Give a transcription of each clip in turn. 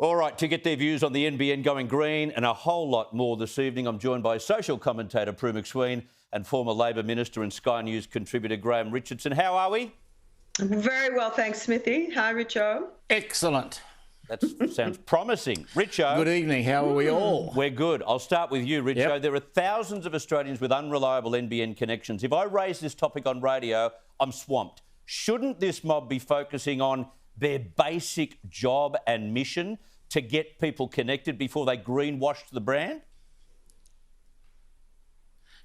All right, to get their views on the NBN going green and a whole lot more this evening, I'm joined by social commentator Prue MacSween and former Labor Minister and Sky News contributor Graham Richardson. How are we? Very well, thanks, Smithy. Hi, Richo. Excellent. That sounds promising. Richo. Good evening. How are we all? We're good. I'll start with you, Richo. Yep. There are thousands of Australians with unreliable NBN connections. If I raise this topic on radio, I'm swamped. Shouldn't this mob be focusing on their basic job and mission to get people connected before they greenwash the brand?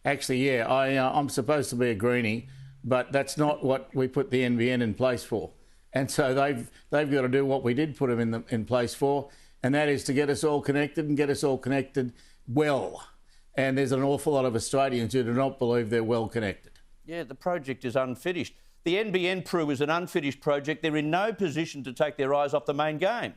Actually, yeah, I'm supposed to be a greenie, but that's not what we put the NBN in place for. And so they've got to do what we did put them in place for, and that is to get us all connected and get us all connected well. And there's an awful lot of Australians who do not believe they're well connected. Yeah, the project is unfinished. The NBN, Prue, is an unfinished project. They're in no position to take their eyes off the main game.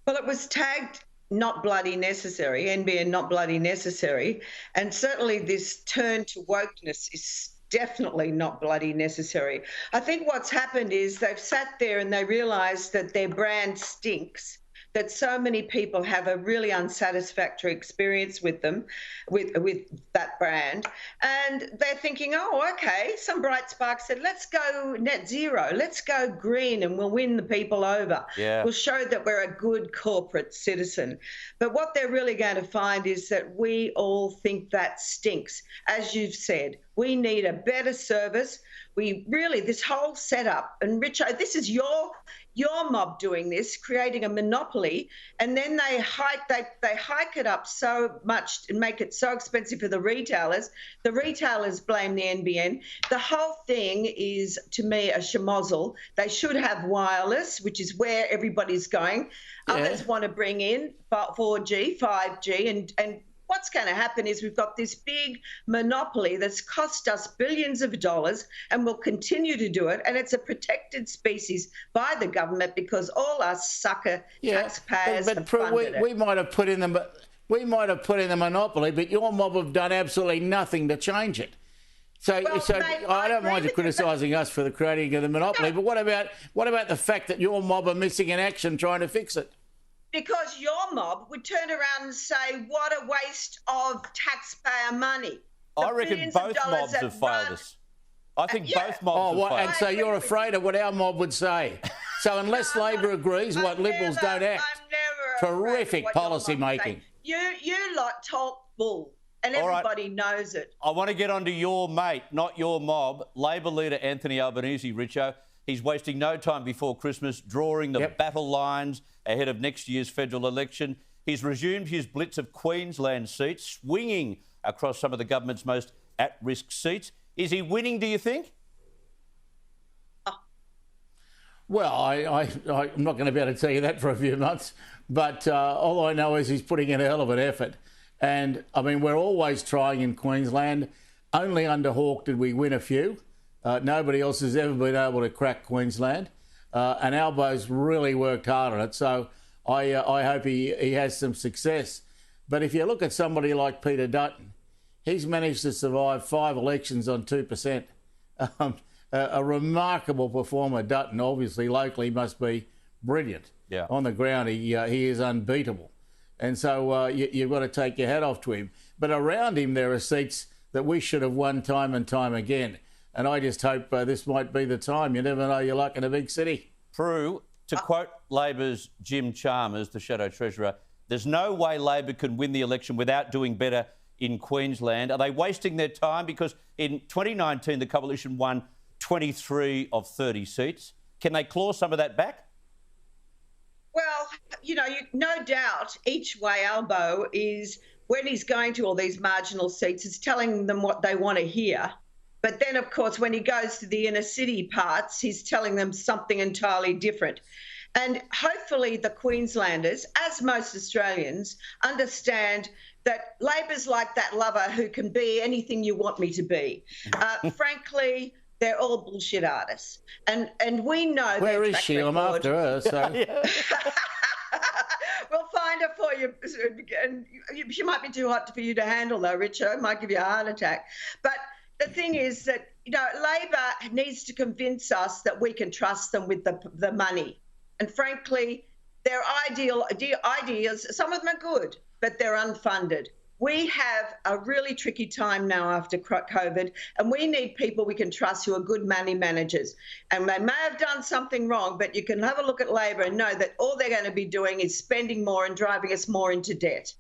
Well, it was tagged not bloody necessary, NBN not bloody necessary, and certainly this turn to wokeness is definitely not bloody necessary. I think what's happened is they've sat there and they realised that their brand stinks, that so many people have a really unsatisfactory experience with them, with that brand, and they're thinking, oh, okay, some bright spark said, let's go net zero, let's go green, and we'll win the people over. Yeah. We'll show that we're a good corporate citizen. But what they're really going to find is that we all think that stinks. As you've said, we need a better service. We really, this whole setup, and Richo, this is your mob doing this, creating a monopoly, and then they hike it up so much and make it so expensive for the retailers. The retailers blame the NBN. The whole thing is, to me, a schmozzle. They should have wireless, which is where everybody's going. Yeah. Others want to bring in 4G, 5G, and what's going to happen is we've got this big monopoly that's cost us billions of dollars and will continue to do it. And it's a protected species by the government because all us sucker taxpayers have funded it. We might have put in the monopoly, but your mob have done absolutely nothing to change it. So mate, I don't mind you criticising us for the creating of the monopoly, but what about the fact that your mob are missing in action trying to fix it? Because your mob would turn around and say, what a waste of taxpayer money. I reckon both mobs have failed us. I think both mobs have failed us. And so you're afraid of what our mob would say. So unless Labor agrees, Liberals don't act. Terrific policy making. You lot talk bull, and everybody knows it. I want to get onto your mate, not your mob. Labor leader Anthony Albanese, Richo. He's wasting no time before Christmas, drawing the battle lines ahead of next year's federal election. He's resumed his blitz of Queensland seats, swinging across some of the government's most at-risk seats. Is he winning, do you think? Well, I'm not going to be able to tell you that for a few months, but all I know is he's putting in a hell of an effort. And, I mean, we're always trying in Queensland. Only under Hawke did we win a few. Nobody else has ever been able to crack Queensland, and Albo's really worked hard on it. So I hope he has some success. But if you look at somebody like Peter Dutton, he's managed to survive 5 elections on 2%. A remarkable performer. Dutton, obviously, locally must be brilliant. Yeah. On the ground, he is unbeatable. And so you've got to take your hat off to him. But around him, there are seats that we should have won time and time again. And I just hope this might be the time. You never know your luck in a big city. Prue, to quote Labor's Jim Chalmers, the Shadow Treasurer, there's no way Labor can win the election without doing better in Queensland. Are they wasting their time? Because in 2019, the coalition won 23 of 30 seats. Can they claw some of that back? Well, no doubt each way Albo is, when he's going to all these marginal seats, is telling them what they want to hear. But then, of course, when he goes to the inner city parts, he's telling them something entirely different. And hopefully the Queenslanders, as most Australians, understand that Labor's like that lover who can be anything you want me to be. Frankly, they're all bullshit artists. And we know... Where is she? I'm after her, so... We'll find her for you. And she might be too hot for you to handle, though, Richard. Might give you a heart attack. But the thing is that, Labor needs to convince us that we can trust them with the money. And frankly, Their ideas, some of them are good, but they're unfunded. We have a really tricky time now after COVID, and we need people we can trust who are good money managers. And they may have done something wrong, but you can have a look at Labor and know that all they're going to be doing is spending more and driving us more into debt.